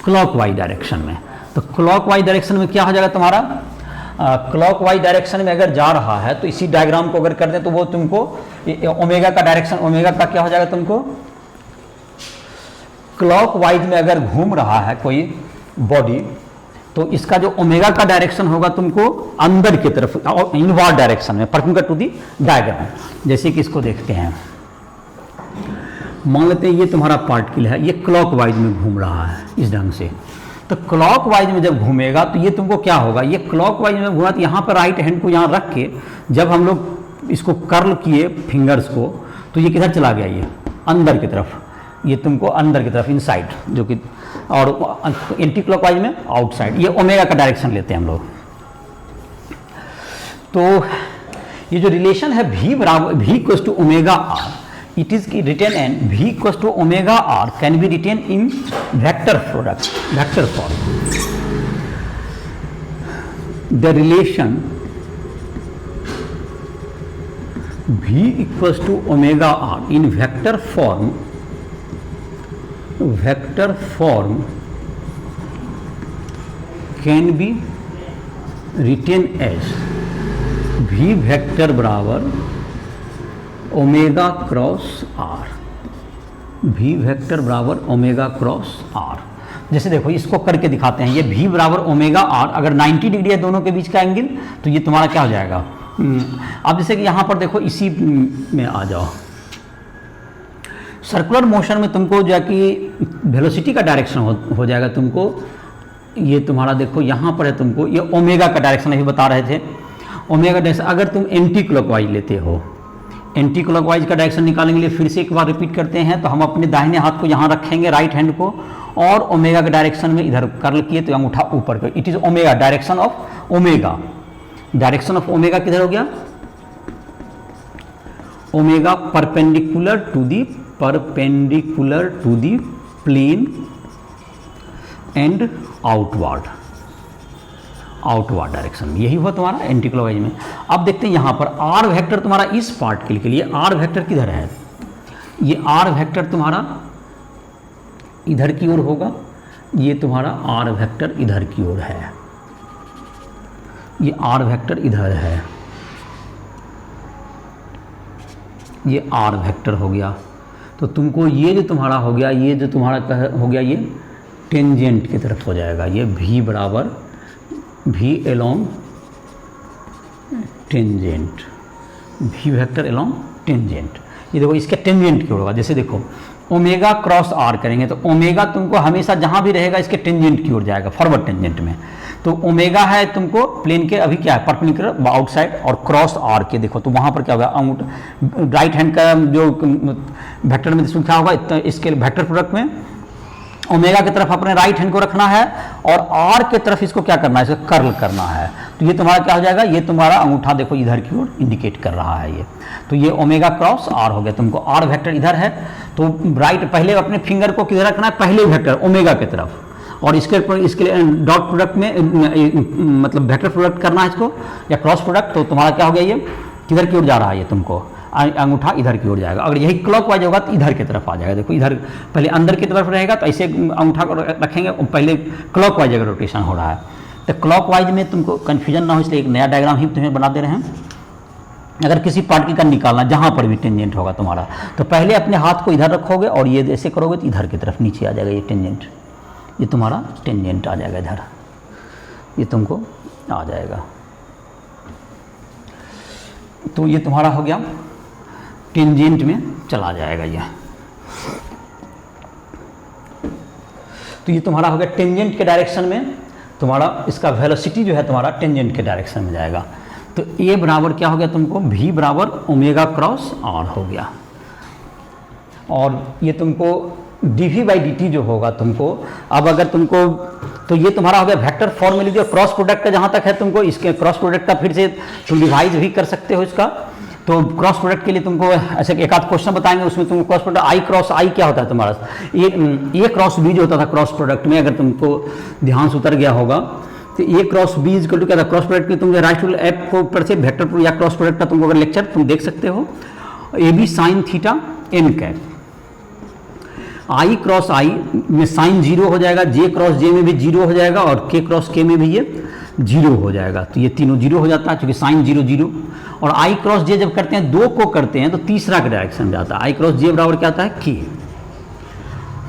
क्लॉकवाइज डायरेक्शन में, तो क्लॉकवाइज डायरेक्शन में क्या हो जाएगा तुम्हारा, क्लॉकवाइज डायरेक्शन में अगर जा रहा है तो इसी डायग्राम को अगर कर दें तो वो तुमको ओमेगा का डायरेक्शन, ओमेगा का क्या हो जाएगा तुमको, क्लॉकवाइज में अगर घूम रहा है कोई बॉडी तो इसका जो ओमेगा का डायरेक्शन होगा तुमको अंदर की तरफ, इनवार्ड डायरेक्शन में, परपेंडिकुलर टू दी डायग्राम। जैसे कि इसको देखते हैं, मान लेते हैं ये तुम्हारा पार्टिकल है, ये क्लॉकवाइज में घूम रहा है इस ढंग से, तो क्लॉकवाइज में जब घूमेगा तो ये तुमको क्या होगा, ये क्लॉकवाइज में घूमा तो यहाँ पर राइट हैंड को यहाँ रख के जब हम लोग इसको कर्ल किए फिंगर्स को, तो ये किधर चला गया, ये अंदर की तरफ, ये तुमको अंदर की तरफ इनसाइड, जो कि, और एंटी क्लॉकवाइज में आउटसाइड। ये ओमेगा का डायरेक्शन लेते हैं हम लोग। तो ये जो रिलेशन है v बराबर v equals to omega R, it is written and v equals to omega r can be written in vector product, vector form. The relation v equals to omega r in vector form can be written as v vector बराबर omega cross R, v vector बराबर omega cross R. जैसे देखो इसको करके दिखाते हैं, ये v बराबर ओमेगा आर, अगर 90 डिग्री है दोनों के बीच का एंगल तो ये तुम्हारा क्या हो जाएगा। अब जैसे कि यहाँ पर देखो, इसी में आ जाओ, सर्कुलर मोशन में तुमको जो है कि वेलोसिटी का डायरेक्शन हो जाएगा तुमको, ये तुम्हारा देखो यहाँ पर है तुमको, ये ओमेगा का डायरेक्शन अभी बता रहे थे, ओमेगा डायरेक्शन। अगर तुम एंटी क्लॉकवाइज लेते हो, एंटी क्लॉकवाइज का डायरेक्शन निकालने के लिए फिर से एक बार रिपीट करते हैं। तो हम अपने दाहिने हाथ को यहाँ रखेंगे, राइट हैंड को, और ओमेगा के डायरेक्शन में इधर कर्ल किए तो अंगूठा ऊपर कर, it is omega, direction of omega. Direction of omega किधर हो गया? Omega perpendicular to the plane and outward direction में, यही हुआ तुम्हारा एंटी क्लॉकवाइज में। अब देखते हैं यहाँ पर आर वेक्टर तुम्हारा इस पार्ट के लिए, आर वेक्टर किधर है? ये आर वेक्टर तुम्हारा इधर की ओर होगा, ये तुम्हारा आर वेक्टर इधर की ओर है, ये आर वेक्टर इधर है, ये आर वेक्टर हो गया। तो तुमको ये जो तुम्हारा हो गया, ये जो तुम्हारा हो गया, ये टेंजेंट की तरफ हो जाएगा। ये v बराबर v along tangent, v vector along tangent. ये देखो इसके टेंजेंट की ओर होगा। जैसे देखो ओमेगा क्रॉस आर करेंगे तो ओमेगा तुमको हमेशा जहाँ भी रहेगा इसके टेंजेंट की ओर जाएगा, फॉरवर्ड टेंजेंट में। तो ओमेगा है तुमको प्लेन के अभी क्या है, परपेंडिकुलर आउटसाइड, और क्रॉस आर के देखो तो वहाँ पर क्या होगा, राइट हैंड का जो वेक्टर में क्या होगा, इसके वेक्टर प्रोडक्ट में ओमेगा की तरफ अपने राइट हैंड को रखना है और आर के तरफ इसको क्या करना है, इसको कर्ल करना है। तो ये तुम्हारा क्या हो जाएगा, ये तुम्हारा अंगूठा देखो इधर की ओर इंडिकेट कर रहा है ये। तो ये ओमेगा क्रॉस आर हो गया, तुमको आर वेक्टर इधर है तो राइट पहले अपने फिंगर को किधर रखना है, पहले वेक्टर ओमेगा की तरफ, और इसके डॉट प्रोडक्ट में मतलब वेक्टर प्रोडक्ट करना है इसको या क्रॉस प्रोडक्ट। तो तुम्हारा क्या हो गया, ये किधर की ओर जा रहा है, ये तुमको अंगूठा इधर की ओर जाएगा। अगर यही क्लॉकवाइज होगा तो इधर की तरफ आ जाएगा। देखो इधर पहले अंदर की तरफ रहेगा तो ऐसे अंगूठा को रखेंगे, पहले क्लॉकवाइज अगर रोटेशन हो रहा है तो क्लॉकवाइज में तुमको कन्फ्यूजन ना हो इसलिए एक नया डायग्राम ही तुम्हें बना दे रहे हैं। अगर किसी पार्टिकल का निकालना जहाँ पर भी टेंजेंट होगा तुम्हारा, तो पहले अपने हाथ को इधर रखोगे और ये ऐसे करोगे तो इधर की तरफ नीचे आ जाएगा ये टेंजेंट, ये तुम्हारा टेंजेंट आ जाएगा इधर, ये तुमको आ जाएगा। तो ये तुम्हारा हो गया टेंजेंट में चला जाएगा ये। तो ये तुम्हारा हो गया टेंजेंट के डायरेक्शन में, तुम्हारा इसका वेलोसिटी जो है तुम्हारा टेंजेंट के डायरेक्शन में जाएगा। तो ए बराबर क्या हो गया तुमको, v बराबर ओमेगा क्रॉस आर हो गया। और ये तुमको dv/dt जो होगा तुमको, अब अगर तुमको, तो ये तुम्हारा हो गया वेक्टर फॉर्मूला जो क्रॉस प्रोडक्ट का जहाँ तक है, तुमको इसके क्रॉस प्रोडक्ट का फिर से तुम रिवाइज भी कर सकते हो इसका। तो क्रॉस प्रोडक्ट के लिए तुमको ऐसे एक आध क्वेश्चन बताएंगे, उसमें तुमको क्रॉस प्रोडक्ट आई क्रॉस आई क्या होता है तुम्हारा, ए क्रॉस बी जो होता था क्रॉस प्रोडक्ट में, अगर तुमको ध्यान से उतर गया होगा तो ए क्रॉस बी इज टू क्या था, क्रॉस प्रोडक्ट में तुम राइट टू एफ को ऊपर से वेक्टर या क्रॉस प्रोडक्ट का तुमको अगर लेक्चर तुम देख सकते हो, A B sine theta N cap, I cross I में साइन जीरो हो जाएगा, जे क्रॉस जे में भी जीरो हो जाएगा और के क्रॉस के में भी ये जीरो हो जाएगा। तो ये तीनों जीरो हो जाता है क्योंकि साइन जीरो जीरो। और आई क्रॉस जे जब करते हैं, दो को करते हैं तो तीसरा का डायरेक्शन जाता है। आई क्रॉस जे बराबर क्या आता है,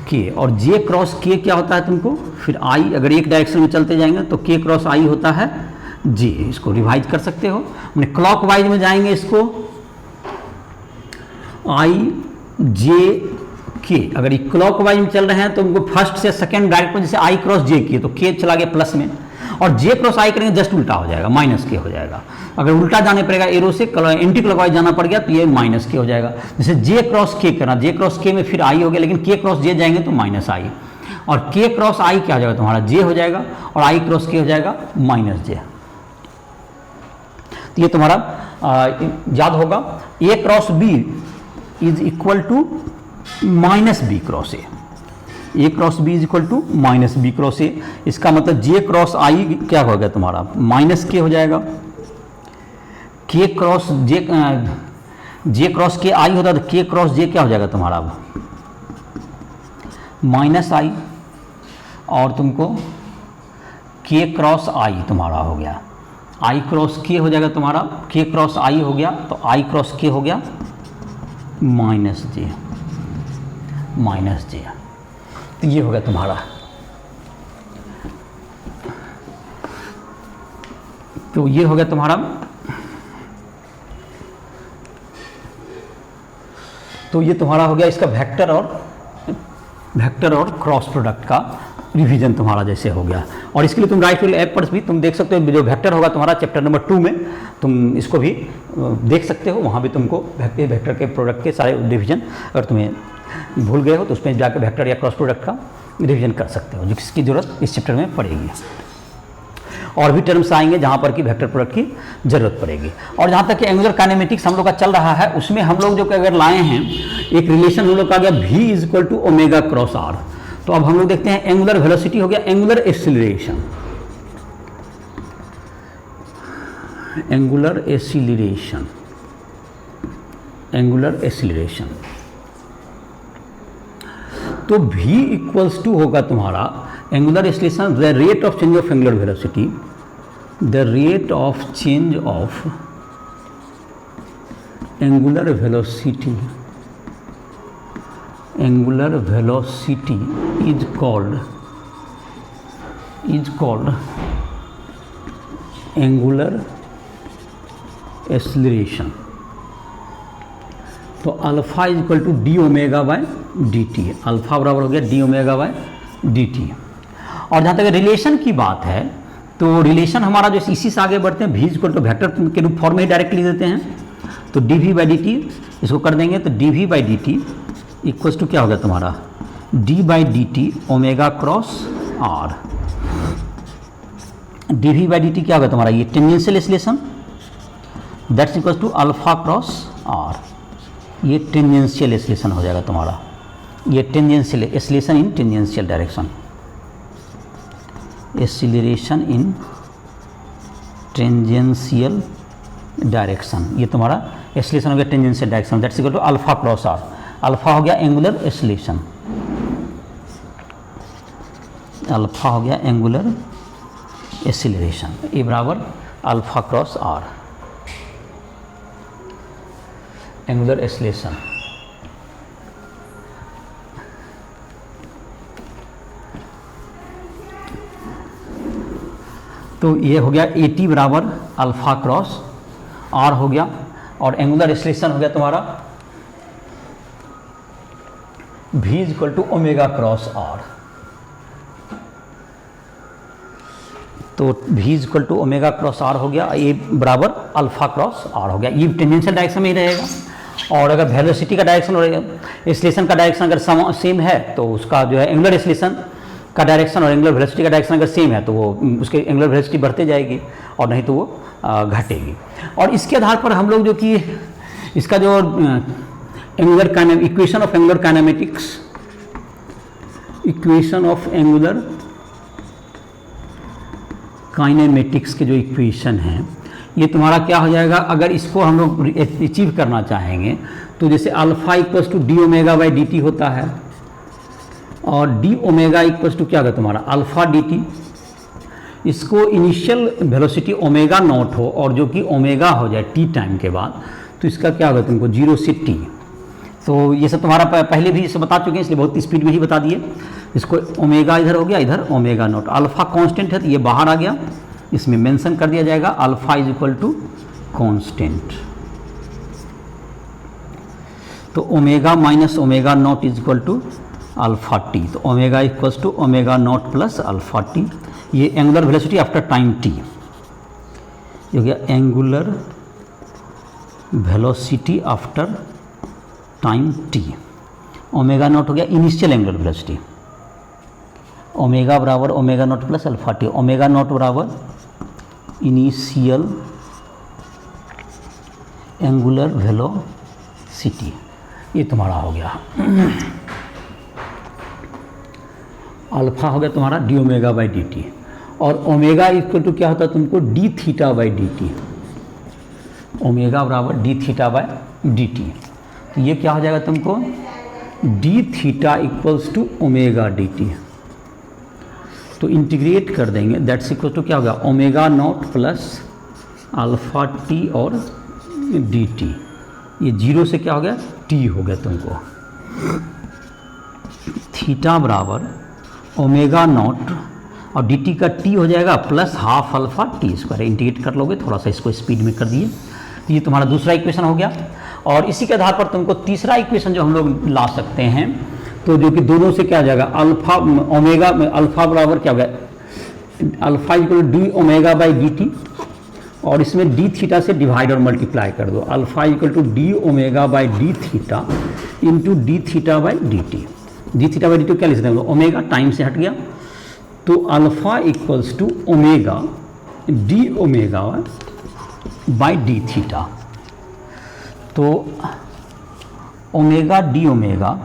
के, और जे क्रॉस के क्या होता है तुमको, फिर आई अगर एक डायरेक्शन में चलते जाएंगे तो के क्रॉस आई होता है जे। इसको रिवाइज कर सकते हो, मैंने क्लॉकवाइज में जाएंगे इसको आई जे के, अगर ये क्लॉकवाइज में चल रहे हैं तो उनको फर्स्ट से सेकंड डायरेक्ट में, जैसे आई क्रॉस जे किए तो के चला गया प्लस में, और जे क्रॉस आई करेंगे जस्ट उल्टा हो जाएगा, माइनस के हो जाएगा। अगर उल्टा जाने पड़ेगा एरो से, एंटी क्लॉकवाइज जाना पड़ गया तो ये माइनस के हो जाएगा। जैसे जे क्रॉस के करना, जे क्रॉस के में फिर आई हो गया, लेकिन के क्रॉस जे जाएंगे तो माइनस आई, और के क्रॉस आई क्या हो जाएगा तुम्हारा, जे हो जाएगा, और आई क्रॉस के हो जाएगा माइनस जे। तो ये तुम्हारा याद होगा, A cross B is equal to minus B cross A cross B is equal to minus B cross A. इसका मतलब जे क्रॉस आई क्या हो गया तुम्हारा, माइनस के हो जाएगा, के क्रॉस जे क्रॉस के आई होता तो के क्रॉस जे क्या हो जाएगा तुम्हारा अब माइनस आई, और तुमको के क्रॉस आई तुम्हारा हो गया, आई क्रॉस के हो जाएगा तुम्हारा, के क्रॉस आई हो गया तो आई क्रॉस के हो गया माइनस जे, तो ये हो गया तुम्हारा। तो ये हो गया तुम्हारा, तो ये तुम्हारा हो गया इसका वेक्टर और क्रॉस प्रोडक्ट का रिवीजन तुम्हारा जैसे हो गया। और इसके लिए तुम राइट टूल ऐप पर भी तुम देख सकते हो, जो वेक्टर होगा तुम्हारा चैप्टर नंबर 2 में तुम इसको भी देख सकते हो, वहाँ भी तुमको वेक्टर के प्रोडक्ट के सारे रिवीजन, अगर तुम्हें भूल गए हो तो उसमें जाकर वेक्टर या क्रॉस प्रोडक्ट का रिवीजन कर सकते हो, जिसकी ज़रूरत इस चैप्टर में पड़ेगी। और भी टर्म्स आएंगे जहाँ पर कि वेक्टर प्रोडक्ट की ज़रूरत पड़ेगी। और जहाँ तक कि एंगुलर काइनेमेटिक्स हम लोग का चल रहा है, उसमें हम लोग जो अगर लाए हैं एक रिलेशन हम लोग का गया v equal to omega cross R. तो अब हम लोग देखते हैं एंगुलर वेलोसिटी हो गया angular acceleration, angular acceleration, angular acceleration. तो v इक्वल्स टू होगा तुम्हारा angular acceleration, the rate of change of angular velocity, the rate of change of angular velocity, angular velocity is called angular acceleration. तो alpha is equal to D omega by D T, alpha बराबर हो गया D omega by D T. और जहाँ तक relation की बात है तो रिलेशन हमारा जो इसी से आगे बढ़ते हैं, v इक्वल टू वेक्टर के रूप फॉर्म में ही डायरेक्ट लिख देते हैं। तो D V by D T इसको कर देंगे, तो D V by D T equals to क्या हो गया तुम्हारा D by D T omega cross R. D V by D T क्या होगा तुम्हारा, ये tangential acceleration, that's equals to alpha cross R. ये टेंजेंशियल एक्सीलरेशन हो जाएगा तुम्हारा, ये tangential acceleration in tangential direction, acceleration in tangential direction. ये तुम्हारा एक्सीलरेशन हो गया tangential direction, that's equal to alpha cross R. Alpha हो गया एंगुलर एक्सीलरेशन, अल्फा हो गया एंगुलर एक्सीलरेशन, ए बराबर alpha cross R, angular acceleration. तो ये हो गया ए टी बराबर अल्फा क्रॉस आर हो गया, और एंगुलर एक्सीलरेशन हो गया तुम्हारा v equal to omega cross R. तो v equal to omega cross R हो गया, ये बराबर अल्फा क्रॉस आर हो गया। ये टेंजेंशियल डायरेक्शन में ही रहेगा। और अगर वेलोसिटी का डायरेक्शन और एक्सीलरेशन का डायरेक्शन अगर सेम है तो उसका जो है एंगुलर एक्सीलरेशन का डायरेक्शन और एंगुलर वेलोसिटी का डायरेक्शन अगर सेम है तो वो उसके एंगुलर वेलोसिटी बढ़ते जाएगी और नहीं तो वो घटेगी। और इसके आधार पर हम लोग जो कि इसका जो angular equation of angular kinematics, equation of angular kinematics के जो इक्वेशन हैं, ये तुम्हारा क्या हो जाएगा, अगर इसको हम लोग अचीव करना चाहेंगे तो जैसे alpha equals to D omega by D T होता है, और डी ओमेगा इक्वल्स टू क्या होगा तुम्हारा अल्फा डी टी। इसको इनिशियल वेलोसिटी ओमेगा नॉट हो और जो कि ओमेगा हो जाए टी टाइम के बाद, तो इसका क्या होगा तुमको 0 से टी। तो ये सब तुम्हारा पहले भी इसे बता चुके हैं, इसलिए बहुत स्पीड में ही बता दिए। इसको ओमेगा इधर हो गया, इधर ओमेगा नॉट, अल्फा कांस्टेंट है तो ये बाहर आ गया, इसमें मेंशन कर दिया जाएगा alpha is equal to constant. तो omega minus omega naught is equal to alpha T. तो omega equals to omega naught plus alpha T. ये angular velocity after time T, ये हो गया angular velocity after time T. Omega naught हो गया initial angular velocity, omega बराबर omega naught plus alpha T, omega naught बराबर initial angular velocity. ये तुम्हारा हो गया अल्फा हो गया तुम्हारा D omega by D T, और ओमेगा इक्वल टू क्या होता है तुमको D theta by D T, omega बराबर D theta by D T. तो ये क्या हो जाएगा तुमको D theta equals to omega D T. तो इंटीग्रेट कर देंगे, दैट्स इक्वल टू क्या होगा omega naught plus alpha T और डी टी। ये 0 से क्या हो गया टी हो गया तुमको। थीटा बराबर ओमेगा नॉट और डी टी का टी हो जाएगा plus half alpha T square. Integrate कर लोगे, थोड़ा सा इसको स्पीड में कर दिए। ये तुम्हारा दूसरा इक्वेशन हो गया। और इसी के आधार पर तुमको तीसरा इक्वेशन जो हम लोग ला सकते हैं, तो जो कि दोनों से क्या आ जाएगा, अल्फा ओमेगा में अल्फा बराबर क्या होगा, alpha equal to D omega by D T, और इसमें डी थीटा से डिवाइड और मल्टीप्लाई कर दो, alpha equal to D omega by D theta into D theta by D T. D theta by D T क्या लिख सकते हैं, ओमेगा टाइम से हट गया, तो alpha equals to omega D omega by D theta. तो ओमेगा डी ओमेगा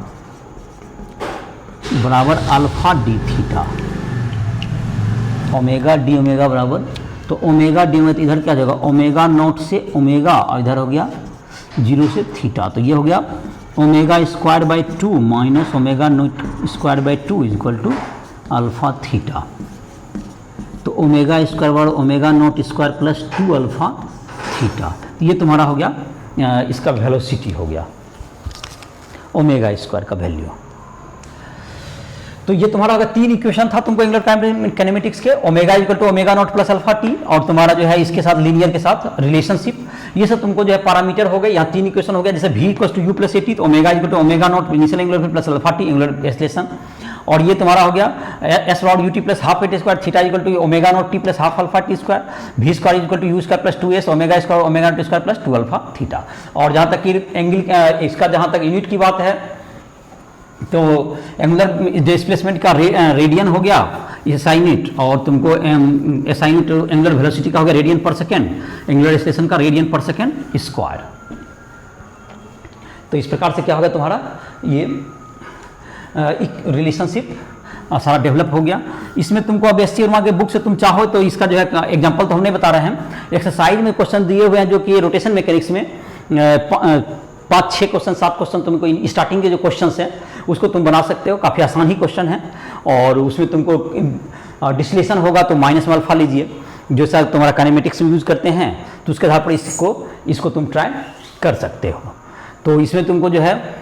बराबर alpha D theta, omega D omega बराबर, तो ओमेगा डी ओमेगा इधर क्या जाएगा, ओमेगा नॉट से ओमेगा और इधर हो गया 0 से थीटा, तो ये हो गया omega square by 2 minus omega naught square by 2 is equal to alpha theta. तो ओमेगा स्क्वायर बराबर omega naught square plus 2 alpha theta, ये तुम्हारा हो गया इसका वेलोसिटी हो गया, ओमेगा स्क्वायर का वैल्यू। तो ये तुम्हारा अगर 3 इक्वेशन था तुमको एंगुलर काइनेमेटिक्स के, omega equal to omega naught plus alpha T, और तुम्हारा जो है इसके साथ लीनियर के साथ रिलेशनशिप, ये सब तुमको जो है पैरामीटर हो गए। यहाँ 3 इक्वेशन हो गया, जैसे v equal to U plus A T, तो omega equal to omega naught initial angular plus alpha T angular acceleration, और ये तुम्हारा हो गया एस रॉड U T plus half A T square, theta equal to omega naught T plus half alpha T square, V square equal to U square plus 2s omega square omega naught square plus 2 alpha theta. और जहाँ तक कि angle इसका जहाँ तक unit की बात है, तो एंगुलर डिस्प्लेसमेंट का रेडियन हो गया एसआई यूनिट, और तुमको एसआई यूनिट एंगुलर वेलोसिटी का हो गया रेडियन पर सेकेंड, एंगुलर स्टेशन का रेडियन पर सेकेंड स्क्वायर। तो इस प्रकार से क्या होगा तुम्हारा ये एक रिलेशनशिप सारा डेवलप हो गया। इसमें तुमको अब एस सी वर्मा के बुक से तुम चाहो तो इसका जो है एग्जांपल तो हम नहीं बता रहे हैं, एक्सरसाइज में क्वेश्चन दिए हुए हैं जो कि रोटेशन मैकेनिक्स में 5-6 क्वेश्चन 7 क्वेश्चन तुमको स्टार्टिंग के जो क्वेश्चन हैं उसको तुम बना सकते हो, काफ़ी आसान ही क्वेश्चन है, और उसमें तुमको डिस्लेशन होगा तो माइनस में अल्फा लीजिए, जो सर तुम्हारा काइनेमेटिक्स में यूज़ करते हैं, तो उसके आधार पर इसको तुम ट्राई कर सकते हो। तो इसमें तुमको जो है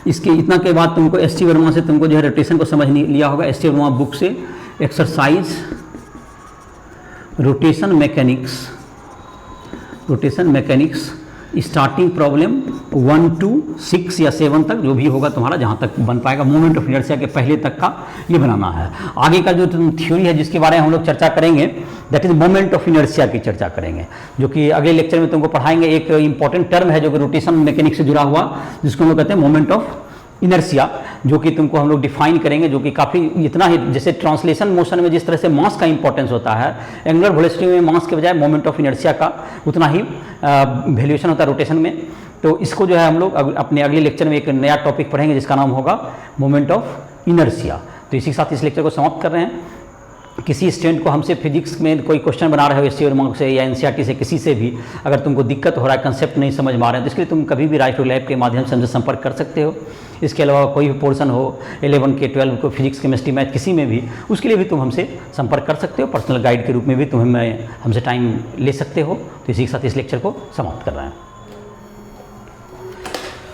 इसके इतना के बाद तुमको एस टी वर्मा से तुमको जो है रोटेशन को समझ लिया होगा, एस टी वर्मा बुक से exercise rotation mechanics starting problem 1 to 6 या 7 तक जो भी होगा तुम्हारा, जहाँ तक बन पाएगा मोमेंट ऑफ इनर्शिया के पहले तक का ये बनाना है। आगे का जो थ्योरी है जिसके बारे में हम लोग चर्चा करेंगे, that is moment of inertia की चर्चा करेंगे, जो कि अगले लेक्चर में तुमको पढ़ाएंगे। एक इंपॉर्टेंट टर्म है जो कि रोटेशन मैकेनिक्स से जुड़ा हुआ, जिसको हम लोग कहते हैं मोमेंट ऑफ इनर्शिया, जो कि तुमको हम लोग डिफाइन करेंगे, जो कि काफ़ी इतना ही, जैसे ट्रांसलेशन मोशन में जिस तरह से मास का इंपॉर्टेंस होता है, एंगुलर वेलोसिटी में मास के बजाय मोमेंट ऑफ इनर्शिया का उतना ही वैल्यूएशन होता है रोटेशन में। तो इसको जो है हम लोग अपने अगले लेक्चर में एक नया टॉपिक पढ़ेंगे जिसका नाम होगा मोमेंट ऑफ इनर्शिया। तो इसी के साथ इस लेक्चर को समाप्त कर रहे हैं। किसी स्टूडेंट को हमसे फिजिक्स में कोई क्वेश्चन बना रहे हो एस टी वर्मा से या एनसीईआरटी से, किसी से भी अगर तुमको दिक्कत हो रहा है, कंसेप्ट नहीं समझ में आ रहे हैं, तो इसके लिए तुम कभी भी राइट टू लैब के माध्यम से हमसे संपर्क कर सकते हो। इसके अलावा कोई भी पोर्शन हो 11 के 12 को फिजिक्स केमिस्ट्री मैथ किसी में भी, उसके लिए भी तुम हमसे संपर्क कर सकते हो। पर्सनल गाइड के रूप में भी तुम हमसे टाइम ले सकते हो। तो इसी के साथ इस लेक्चर को समाप्त कर रहे हैं।